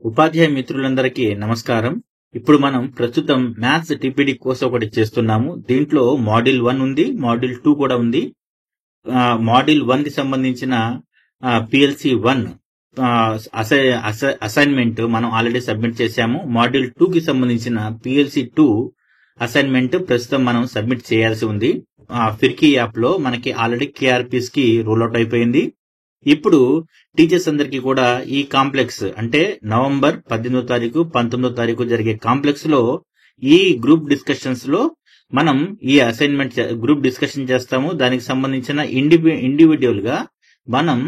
ఉపాధ్యాయ మిత్రులందరికీ నమస్కారం. ఇప్పుడు మనం ప్రస్తుతం మ్యాథ్స్ టీపీడీ కోర్స్ ఒకటి చేస్తున్నాము. దీంట్లో మాడ్యూల్ 1 ఉంది, మాడ్యూల్ 2 కూడా ఉంది. మాడ్యూల్ 1 కి సంబంధించిన PLC 1 అసైన్మెంట్ మనం ఆల్రెడీ సబ్మిట్ చేశాము. మాడ్యూల్ 2 కి సంబంధించిన PLC 2 అసైన్మెంట్ ప్రస్తుతం మనం సబ్మిట్ చేయాల్సి ఉంది. ఫిర్కీ యాప్ లో మనకి ఆల్రెడీ KRPs కి రూల్ అవుట్ అయిపోయింది. ఇప్పుడు టీచర్స్ అందరికీ కూడా ఈ కాంప్లెక్స్ అంటే నవంబర్ 18వ తారీఖు 19వ తారీఖు జరిగే కాంప్లెక్స్ లో ఈ గ్రూప్ డిస్కషన్స్ లో మనం ఈ అసైన్మెంట్ గ్రూప్ డిస్కషన్ చేస్తాము. దానికి సంబంధించిన ఇండివిడ్యువల్ గా మనం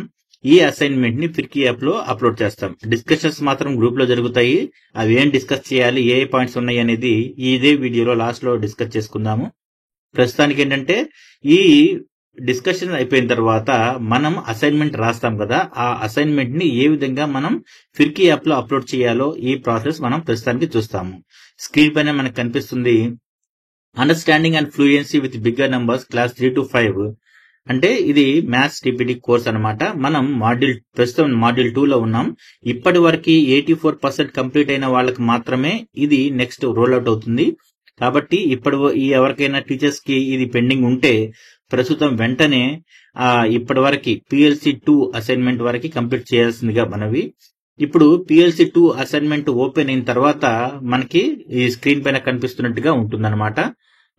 ఈ అసైన్మెంట్ ని ఫిర్కీ యాప్ లో అప్లోడ్ చేస్తాం. డిస్కషన్స్ మాత్రం గ్రూప్ లో జరుగుతాయి. అవి ఏం డిస్కస్ చేయాలి, ఏ పాయింట్స్ ఉన్నాయి అనేది ఇదే వీడియోలో లాస్ట్ లో డిస్కస్ చేసుకుందాము. ప్రస్తుతానికి ఏంటంటే ఈ డిస్కషన్ అయిపోయిన తర్వాత మనం అసైన్మెంట్ రాస్తాం కదా, ఆ అసైన్మెంట్ ని ఏ విధంగా మనం ఫిర్కీ యాప్ లో అప్లోడ్ చేయాలో ఈ ప్రాసెస్ మనం ప్రస్తుతానికి చూస్తాము. స్క్రీన్ పైన మనకు కనిపిస్తుంది understanding and fluency with bigger numbers class 3 to 5 అంటే ఇది మ్యాథ్స్ టీపీడీ కోర్స్ అనమాట. మనం ప్రస్తుతం మాడ్యూల్ 2 లో ఉన్నాం. ఇప్పటి వరకు 84% కంప్లీట్ అయిన వాళ్ళకి మాత్రమే ఇది నెక్స్ట్ రోల్ అవుట్ అవుతుంది. కాబట్టి ఎవరికైనా టీచర్స్ కి ఇది పెండింగ్ ఉంటే ప్రస్తుతం వెంటనే ఇప్పటి వరకు PLC 2 అసైన్మెంట్ వరకు కంప్లీట్ చేయాల్సిందిగా మనవి. ఇప్పుడు PLC 2 అసైన్మెంట్ ఓపెన్ అయిన తర్వాత మనకి ఈ స్క్రీన్ పైన కనిపిస్తున్నట్టుగా ఉంటుందన్నమాట.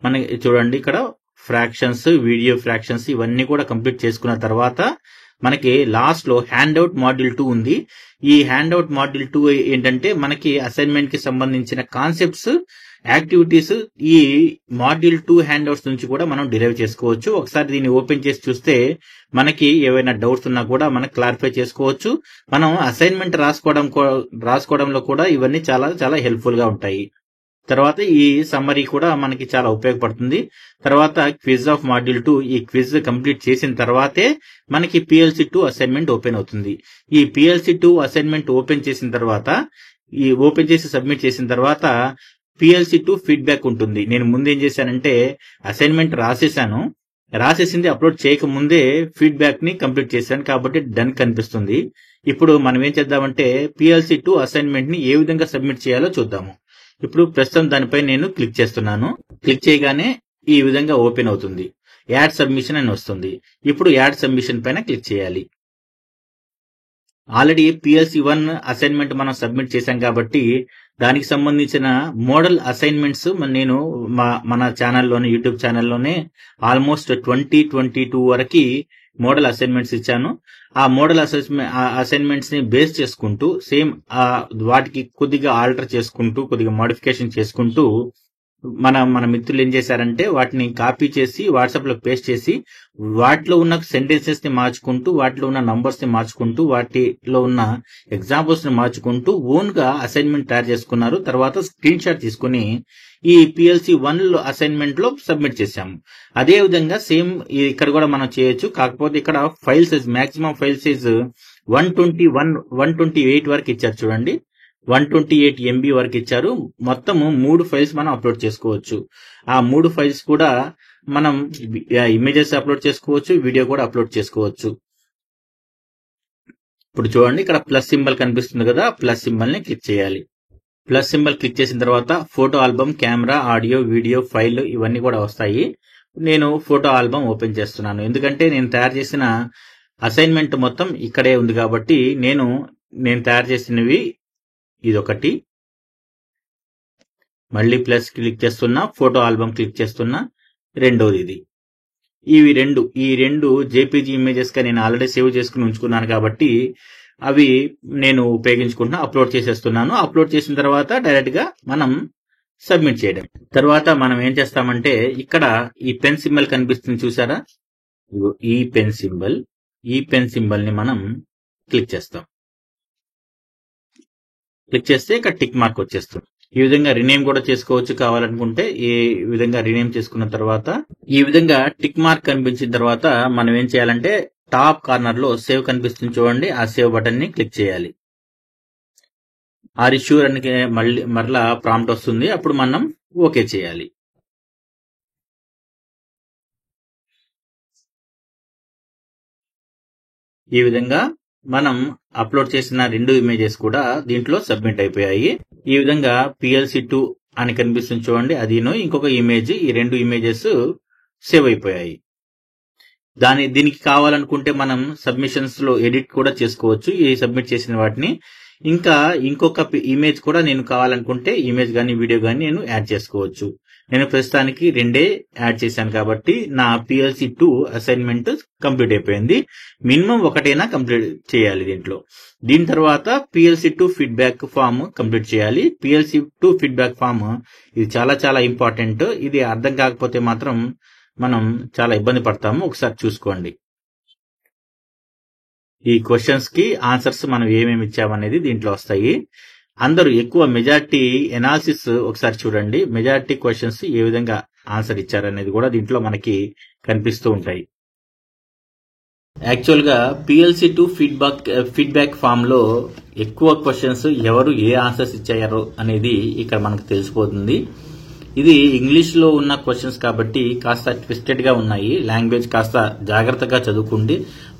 మనకి చూడండి, ఇక్కడ ఫ్రాక్షన్స్, వీడియో ఫ్రాక్షన్స్ ఇవన్నీ కూడా కంప్లీట్ చేసుకున్న తర్వాత మనకి లాస్ట్ లో హ్యాండ్ అవుట్ మాడ్యూల్ 2 ఉంది. ఈ హ్యాండ్ అవుట్ మాడ్యూల్ 2 ఏంటంటే మనకి అసైన్మెంట్ కి సంబంధించిన కాన్సెప్ట్స్, యాక్టివిటీస్ ఈ మాడ్యూల్ 2 హ్యాండ్ అవుట్స్ నుంచి కూడా మనం డిరైవ్ చేసుకోవచ్చు. ఒకసారి దీన్ని ఓపెన్ చేసి చూస్తే మనకి ఏవైనా డౌట్స్ ఉన్నా కూడా మనం క్లారిఫై చేసుకోవచ్చు. మనం అసైన్మెంట్ రాసుకోవడంలో కూడా ఇవన్నీ చాలా చాలా హెల్ప్ఫుల్ గా ఉంటాయి. తర్వాత ఈ సమ్మరీ కూడా మనకి చాలా ఉపయోగపడుతుంది. తర్వాత క్విజ్ ఆఫ్ మాడ్యూల్ 2, ఈ క్విజ్ కంప్లీట్ చేసిన తర్వాతే మనకి PLC 2 అసైన్మెంట్ ఓపెన్ అవుతుంది. ఈ PLC 2 అసైన్మెంట్ ఓపెన్ చేసి సబ్మిట్ చేసిన తర్వాత PLC 2 ఫీడ్బ్యాక్ ఉంటుంది. నేను ముందేం చేశానంటే అసైన్మెంట్ రాసేసింది అప్లోడ్ చేయకముందే ఫీడ్బ్యాక్ ని కంప్లీట్ చేశాను కాబట్టి డన్ కనిపిస్తుంది. ఇప్పుడు మనం ఏం చేద్దామంటే PLC 2 అసైన్మెంట్ ని ఏ విధంగా సబ్మిట్ చేయాలో చూద్దాము. ఇప్పుడు ప్రస్తుతం దానిపై నేను క్లిక్ చేస్తున్నాను. క్లిక్ చేయగానే ఈ విధంగా ఓపెన్ అవుతుంది. యాడ్ సబ్మిషన్ అని వస్తుంది. ఇప్పుడు యాడ్ సబ్మిషన్ పైన క్లిక్ చేయాలి. ఆల్రెడీ PLC 1 అసైన్మెంట్ మనం సబ్మిట్ చేశాం కాబట్టి దానికి సంబంధించిన మోడల్ అసైన్మెంట్స్ నేను మన ఛానల్లోనే, యూట్యూబ్ ఛానల్లోనే ఆల్మోస్ట్ 2022 వరకు మోడల్ అసైన్మెంట్స్ ఇచ్చాను. ఆ మోడల్ అసైన్మెంట్స్ ని బేస్ చేసుకుంటూ సేమ్ వాటికి కొద్దిగా ఆల్టర్ చేసుకుంటూ, కొద్దిగా మోడిఫికేషన్ చేసుకుంటూ మన మిత్రులు ఏం చేశారంటే వాటిని కాపీ చేసి వాట్సాప్ లో పేస్ట్ చేసి వాటిలో ఉన్న సెంటెన్సెస్ ని మార్చుకుంటూ, వాటిలో ఉన్న నంబర్స్ ని మార్చుకుంటూ, వాటిలో ఉన్న ఎగ్జాంపుల్స్ ని మార్చుకుంటూ ఓన్ గా అసైన్మెంట్ తయారు చేసుకున్నారు. తర్వాత స్క్రీన్ షాట్ తీసుకుని ఈ PLC 1 అసైన్మెంట్ లో సబ్మిట్ చేశాము. అదే విధంగా సేమ్ ఇక్కడ కూడా మనం చేయొచ్చు. కాకపోతే ఇక్కడ file size, maximum file size 128 వరకు ఇచ్చారు. చూడండి, 128 MB వరకు ఇచ్చారు. మొత్తము 3 ఫైల్స్ మనం అప్లోడ్ చేసుకోవచ్చు. ఆ 3 ఫైల్స్ కూడా మనం ఇమేజెస్ అప్లోడ్ చేసుకోవచ్చు, వీడియో కూడా అప్లోడ్ చేసుకోవచ్చు. ఇప్పుడు చూడండి, ఇక్కడ ప్లస్ సింబల్ కనిపిస్తుంది కదా, ప్లస్ సింబల్ ని క్లిక్ చేయాలి. ప్లస్ సింబల్ క్లిక్ చేసిన తర్వాత photo album, camera, audio, video file ఇవన్నీ కూడా వస్తాయి. నేను ఫోటో ఆల్బమ్ ఓపెన్ చేస్తున్నాను. ఎందుకంటే నేను తయారు చేసిన అసైన్మెంట్ మొత్తం ఇక్కడే ఉంది కాబట్టి నేను తయారు చేసినవి ఇదొకటి, మళ్ళీ ప్లస్ క్లిక్ చేస్తున్నా, ఫోటో ఆల్బమ్ క్లిక్ చేస్తున్నా, రెండోది ఇది. ఈ రెండు JPG ఇమేజెస్ గా నేను ఆల్రెడీ సేవ్ చేసుకుని ఉంచుకున్నాను కాబట్టి అవి నేను ఉపయోగించుకుంటున్నా. అప్లోడ్ చేసేస్తున్నాను. అప్లోడ్ చేసిన తర్వాత డైరెక్ట్ గా మనం సబ్మిట్ చేయడం. తర్వాత మనం ఏం చేస్తామంటే ఇక్కడ ఈ పెన్ సింబల్ కనిపిస్తుంది చూసారా, ఈ పెన్ సింబల్ ని మనం క్లిక్ చేస్తాం. క్లిక్ చేస్తే ఇక్కడ టిక్ మార్క్ వచ్చేస్తుంది. ఈ విధంగా రీనేమ్ కూడా చేసుకోవచ్చు కావాలనుకుంటే. ఈ విధంగా రీనేమ్ చేసుకున్న తర్వాత ఈ విధంగా టిక్ మార్క్ కనిపించిన తర్వాత మనం ఏం చేయాలంటే టాప్ కార్నర్ లో సేవ్ కనిపిస్తుంది చూడండి, ఆ సేవ్ బటన్ ని క్లిక్ చేయాలి. ఆర్ షూర్ అని మరలా ప్రాంప్ట్ వస్తుంది. అప్పుడు మనం ఓకే చేయాలి. ఈ విధంగా మనం అప్లోడ్ చేసిన 2 ఇమేజెస్ కూడా దీంట్లో సబ్మిట్ అయిపోయాయి. ఈ విధంగా PLC2 అని కనిపిస్తుంది చూడండి, అదిను ఇంకొక ఇమేజ్, ఈ 2 ఇమేజెస్ సేవ్ అయిపోయాయి. దీనికి కావాలనుకుంటే మనం సబ్మిషన్స్ లో ఎడిట్ కూడా చేసుకోవచ్చు ఈ సబ్మిట్ చేసిన వాటిని. ఇంకా ఇంకొక ఇమేజ్ కూడా నేను కావాలనుకుంటే ఇమేజ్ గానీ వీడియో గానీ నేను యాడ్ చేసుకోవచ్చు. నేను ప్రస్తుతానికి 2 యాడ్ చేశాను కాబట్టి నా PLC2 అసైన్మెంట్ కంప్లీట్ అయిపోయింది. మినిమం 1 కంప్లీట్ చేయాలి దీంట్లో. దీని తర్వాత PLC2 ఫీడ్బ్యాక్ ఫామ్ కంప్లీట్ చేయాలి. PLC2 ఫీడ్బ్యాక్ ఫామ్ ఇది చాలా చాలా ఇంపార్టెంట్. ఇది అర్థం కాకపోతే మాత్రం మనం చాలా ఇబ్బంది పడతాము. ఒకసారి చూసుకోండి. ఈ క్వశ్చన్స్ కి ఆన్సర్స్ మనం ఏమేమి ఇచ్చామనేది దీంట్లో వస్తాయి. అందరూ ఎక్కువ మెజారిటీ ఎనాలిసిస్ ఒకసారి చూడండి. మెజారిటీ క్వశ్చన్స్ ఏ విధంగా ఆన్సర్ ఇచ్చారనేది కూడా దీంట్లో మనకి కనిపిస్తూ ఉంటాయి. యాక్చువల్ గా PLC2 ఫీడ్బ్యాక్ ఫామ్ లో ఎక్కువ క్వశ్చన్స్ ఎవరు ఏ ఆన్సర్స్ ఇచ్చారో అనేది ఇక్కడ మనకు తెలిసిపోతుంది. ఇది ఇంగ్లీష్ లో ఉన్న క్వశ్చన్స్ కాబట్టి కాస్త ట్విస్టెడ్ గా ఉన్నాయి. లాంగ్వేజ్ కాస్త జాగ్రత్తగా చదువుకుండి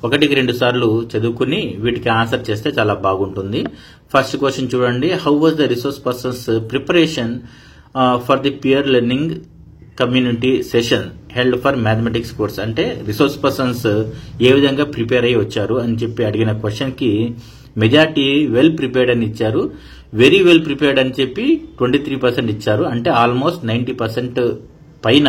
1-2 సార్లు చదువుకుని వీటికి ఆన్సర్ చేస్తే చాలా బాగుంటుంది. ఫస్ట్ క్వశ్చన్ చూడండి. How was the resource persons preparation for the peer learning community session held for mathematics course? అంటే రిసోర్స్ పర్సన్స్ ఏ విధంగా ప్రిపేర్ అయ్యి వచ్చారు అని చెప్పి అడిగిన క్వశ్చన్ కి మెజారిటీ వెల్ ప్రిపేర్డ్ అని ఇచ్చారు. వెరీ వెల్ ప్రిపేర్డ్ అని చెప్పి 23% ఇచ్చారు. అంటే ఆల్మోస్ట్ 90% పైన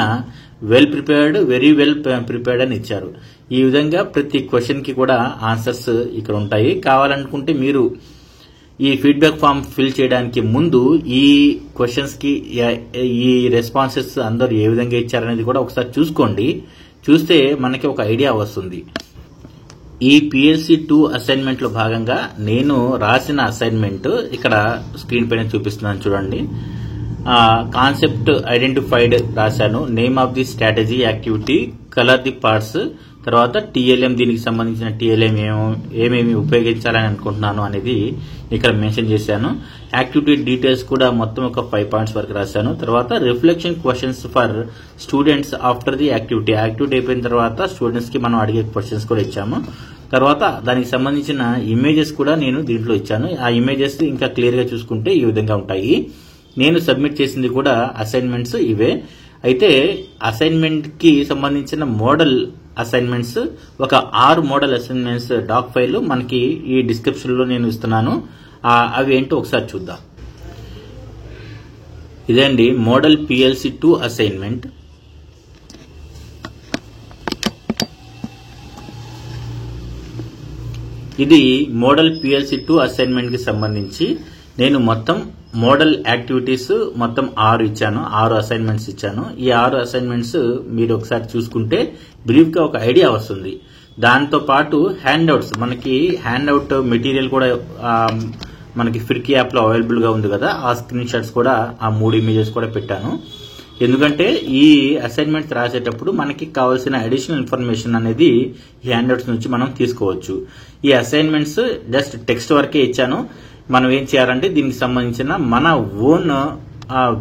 well prepared, very well prepared అని ఇచ్చారు. ఈ విధంగా ప్రతి క్వశ్చన్ కి కూడా ఆన్సర్స్ ఇక్కడ ఉంటాయి. కావాలనుకుంటే మీరు ఈ ఫీడ్బ్యాక్ ఫామ్ ఫిల్ చేయడానికి ముందు ఈ క్వశ్చన్స్ కి ఈ రెస్పాన్సెస్ అందరూ ఏ విధంగా ఇచ్చారనేది కూడా ఒకసారి చూసుకోండి. చూస్తే మనకి ఒక ఐడియా వస్తుంది. ఈ PLC2 అసైన్మెంట్ లో భాగంగా నేను రాసిన అసైన్మెంట్ ఇక్కడ స్క్రీన్ పైన చూపిస్తున్నాను చూడండి. కాన్సెప్ట్ ఐడెంటిఫైడ్ రాశాను. Name of the strategy activity, colour the parts, తర్వాత TLM, దీనికి సంబంధించిన TLM ఏమేమి ఉపయోగించాలని అనుకుంటున్నాను అనేది ఇక్కడ మెన్షన్ చేశాను. యాక్టివిటీ డీటెయిల్స్ కూడా మొత్తం ఒక 5 పాయింట్స్ వరకు రాశాను. తర్వాత reflection questions for students after the activity అయిపోయిన తర్వాత స్టూడెంట్స్ కి మనం అడిగే క్వశ్చన్స్ కూడా ఇచ్చాము. తర్వాత దానికి సంబంధించిన ఇమేజెస్ కూడా నేను దీంట్లో ఇచ్చాను. ఆ ఇమేజెస్ ఇంకా క్లియర్ గా చూసుకుంటే ఈ విధంగా ఉంటాయి. నేను సబ్మిట్ చేసింది కూడా అసైన్మెంట్స్ ఇవే. అయితే అసైన్మెంట్ కి సంబంధించిన మోడల్ అసైన్మెంట్స్ ఒక 6 మోడల్ అసైన్మెంట్స్ డాక్ ఫైల్ మనకి ఈ డిస్క్రిప్షన్ లో నేను ఇస్తున్నాను. అవి ఏంటో ఒకసారి చూద్దాం. ఇదండి మోడల్ PLC2 అసైన్మెంట్. ఇది మోడల్ PLC2 అసైన్మెంట్ కి సంబంధించి నేను మొత్తం మోడల్ యాక్టివిటీస్ మొత్తం 6 ఇచ్చాను. 6 అసైన్మెంట్స్ ఇచ్చాను. ఈ 6 అసైన్మెంట్స్ మీరు ఒకసారి చూసుకుంటే బ్రీఫ్ గా ఒక ఐడియా వస్తుంది. దాంతో పాటు హ్యాండ్అవుట్స్, మనకి హ్యాండ్అవుట్ మెటీరియల్ కూడా మనకి ఫిర్కీ యాప్ లో అవైలబుల్ గా ఉంది కదా, ఆ స్క్రీన్ షాట్స్ కూడా ఆ 3 ఇమేజెస్ కూడా పెట్టాను. ఎందుకంటే ఈ అసైన్మెంట్స్ రాసేటప్పుడు మనకి కావాల్సిన అడిషనల్ ఇన్ఫర్మేషన్ అనేది ఈ హ్యాండ్అవుట్స్ నుంచి మనం తీసుకోవచ్చు. ఈ అసైన్మెంట్స్ జస్ట్ టెక్స్ట్ వరకే ఇచ్చాను. మనం ఏం చేయాలంటే దీనికి సంబంధించిన మన ఓన్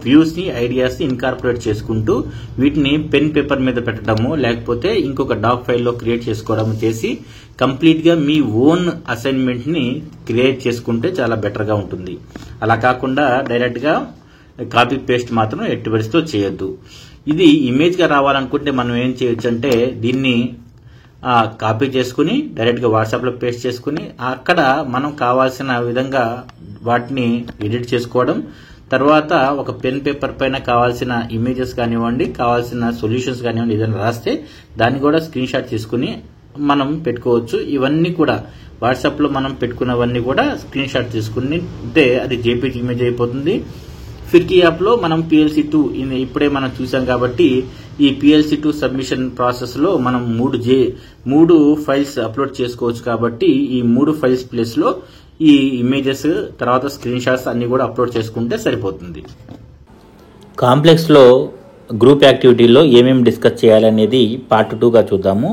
వ్యూస్ ని, ఐడియాస్ ని ఇన్కార్పొరేట్ చేసుకుంటూ వీటిని పెన్ పేపర్ మీద పెట్టడము, లేకపోతే ఇంకొక డాక్ ఫైల్లో క్రియేట్ చేసుకోవడం చేసి కంప్లీట్ గా మీ ఓన్ అసైన్మెంట్ ని క్రియేట్ చేసుకుంటే చాలా బెటర్ గా ఉంటుంది. అలా కాకుండా డైరెక్ట్ గా కాపీ పేస్ట్ మాత్రం ఎట్టి పరిస్థితిలో చేయొద్దు. ఇది ఇమేజ్ గా రావాలనుకుంటే మనం ఏం చేయొచ్చు అంటే దీన్ని కాపీ చేసుకుని డైరెక్ట్ గా వాట్సాప్ లో పేస్ట్ చేసుకుని అక్కడ మనం కావాల్సిన విధంగా వాటిని ఎడిట్ చేసుకోవడం, తర్వాత ఒక పెన్ పేపర్ పైన కావాల్సిన ఇమేజెస్ కానివ్వండి, కావాల్సిన సొల్యూషన్స్ కానివ్వండి, ఏదైనా రాస్తే దాన్ని కూడా స్క్రీన్ షాట్ తీసుకుని మనం పెట్టుకోవచ్చు. ఇవన్నీ కూడా వాట్సాప్ లో మనం పెట్టుకున్నవన్నీ కూడా స్క్రీన్ షాట్ తీసుకుంటే అది JPG ఇమేజ్ అయిపోతుంది. ఫిర్కీ యాప్ లో మనం PLC2 ఇప్పుడే మనం చూసాం కాబట్టి ఈ PLC2 సబ్మిషన్ ప్రాసెస్ లో మనం 3 ఫైల్స్ అప్లోడ్ చేసుకోవచ్చు. కాబట్టి ఈ 3 ఫైల్స్ ప్లేస్ లో ఈ ఇమేజెస్ తర్వాత స్క్రీన్ షాట్స్ అన్ని కూడా అప్లోడ్ చేసుకుంటే సరిపోతుంది. కాంప్లెక్స్ లో గ్రూప్ యాక్టివిటీలో ఏమేమి డిస్కస్ చేయాలనేది పార్ట్ 2 గా చూద్దాము.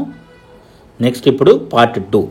నెక్స్ట్ ఇప్పుడు పార్ట్ 2.